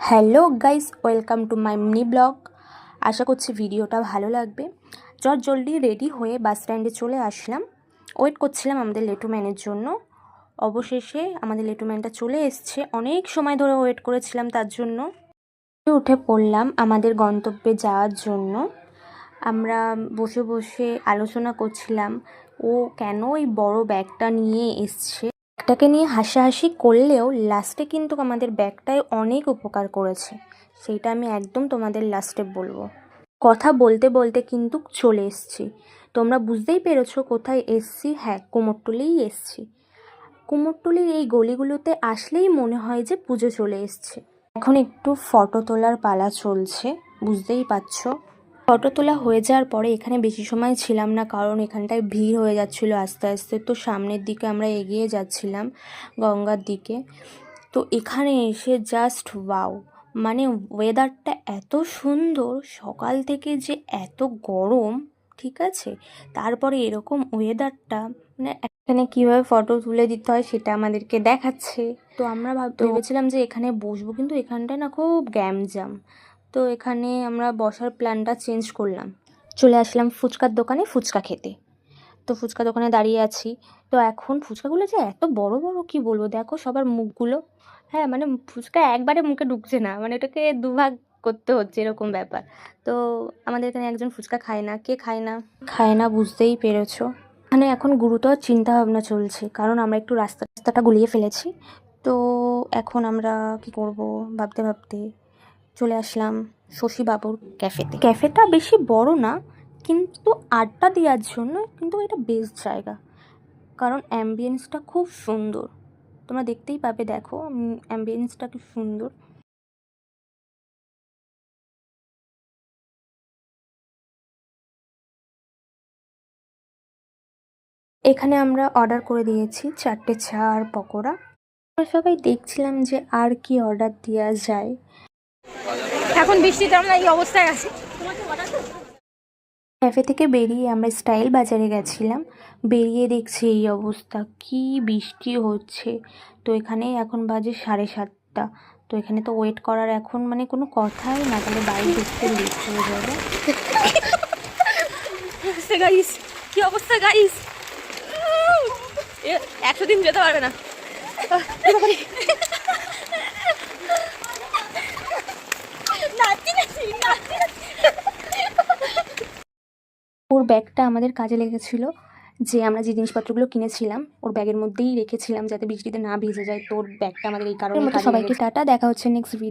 Hello guys, welcome to my mini blog. আশা করছি ভিডিওটা ভালো লাগবে। জলদি রেডি হয়ে বাস স্ট্যান্ডে চলে আসলাম। ওয়েট করছিলাম আমাদের লেটুম্যানের জন্য। অবশেষে আমাদের লেটুম্যানটা চলে এসছে। অনেক সময় ধরে ওয়েট করেছিলাম তার জন্য। উঠে পড়লাম আমাদের গন্তব্যে যাওয়ার জন্য। আমরা বসে বসে আলোচনা করছিলাম ও কেন এই বড় ব্যাগটা নিয়ে এসছে। ব্যাগটাকে নিয়ে হাসাহাসি করলেও লাস্টে কিন্তু আমাদের ব্যাগটায় অনেক উপকার করেছে। সেইটা আমি একদম তোমাদের লাস্টে বলবো। কথা বলতে বলতে কিন্তু চলে এসছি। তোমরা বুঝতেই পেরেছো কোথায় এসছি। হ্যাঁ, কুমোরটুলিই এসছি। কুমোরটুলির এই গলিগুলোতে আসলেই মনে হয় যে পুজো চলে এসছে। এখন একটু ফটো তোলার পালা চলছে, বুঝতেই পারছো। ফটো তোলা হয়ে যাওয়ার পরে এখানে বেশি সময় ছিলাম না, কারণ এখানটায় ভিড় হয়ে যাচ্ছিলো আস্তে আস্তে। তো সামনের দিকে আমরা এগিয়ে যাচ্ছিলাম গঙ্গার দিকে। তো এখানে এসে জাস্ট ওয়াও, মানে ওয়েদারটা এত সুন্দর। সকাল থেকে যে এত গরম, ঠিক আছে, তারপরে এরকম ওয়েদারটা, মানে এখানে কীভাবে ফটো তুলে দিতে হয় সেটা আমাদেরকে দেখাচ্ছে। তো আমরা ভেবেছিলাম যে এখানে বসবো, কিন্তু এখানটায় না খুব গ্যামজাম। তো এখানে আমরা বসার প্ল্যানটা চেঞ্জ করলাম, চলে আসলাম ফুচকার দোকানে ফুচকা খেতে। তো ফুচকা দোকানে দাঁড়িয়ে আছি। তো এখন ফুচকাগুলো যে এত বড় বড়, কি বলবো, দেখো সবার মুখগুলো। হ্যাঁ, মানে ফুচকা একবারে মুখে ঢুকছে না, মানে এটাকে দুভাগ করতে হচ্ছে, এরকম ব্যাপার। তো আমাদের এখানে একজন ফুচকা খায় না। কে খায় না বুঝতেই পেরেছো। মানে এখন গুরুতর চিন্তা ভাবনা চলছে, কারণ আমরা একটু রাস্তাটা গুলিয়ে ফেলেছি। তো এখন আমরা কি করব ভাবতে ভাবতে চলে আসলাম শশীবাবুর ক্যাফেতে। ক্যাফেটা বেশি বড় না, কিন্তু আড্ডা দেওয়ার জন্য কিন্তু এটা বেস্ট জায়গা, কারণ অ্যাম্বিয়েন্সটা খুব সুন্দর। তোমরা দেখতেই পাবে, দেখো অ্যাম্বিয়েন্সটা কি সুন্দর। এখানে আমরা অর্ডার করে দিয়েছি 4টে চা আর পকোড়া। আমরা সবাই দেখছিলাম যে আর কি অর্ডার দেওয়া যায়। এখন বৃষ্টিতে আমরা এই অবস্থায় আছি। ক্যাফে থেকে বেরিয়ে আমরা স্টাইল বাজারে গেছিলাম। বেরিয়ে দেখছি এই অবস্থা, কি বৃষ্টি হচ্ছে। তো এখানে এখন বাজে 7:30। তো এখানে তো ওয়েট করার এখন মানে কোনো কথাই না, তাহলে বাড়ি ঢুকতে লেট হয়ে যাবে। কি অবস্থা গাইস, 100 দিন যেতে পারবে না। ওর ব্যাগটা আমাদের কাজে লেগেছিল, যে আমরা যে জিনিসপত্রগুলো কিনেছিলাম ওর ব্যাগের মধ্যেই রেখেছিলাম যাতে বৃষ্টিতে না ভিজে যায়। তোর ব্যাগটা আমাদের এই কারণে। সবাইকে টাটা, দেখা হচ্ছে নেক্সট ভিডিও।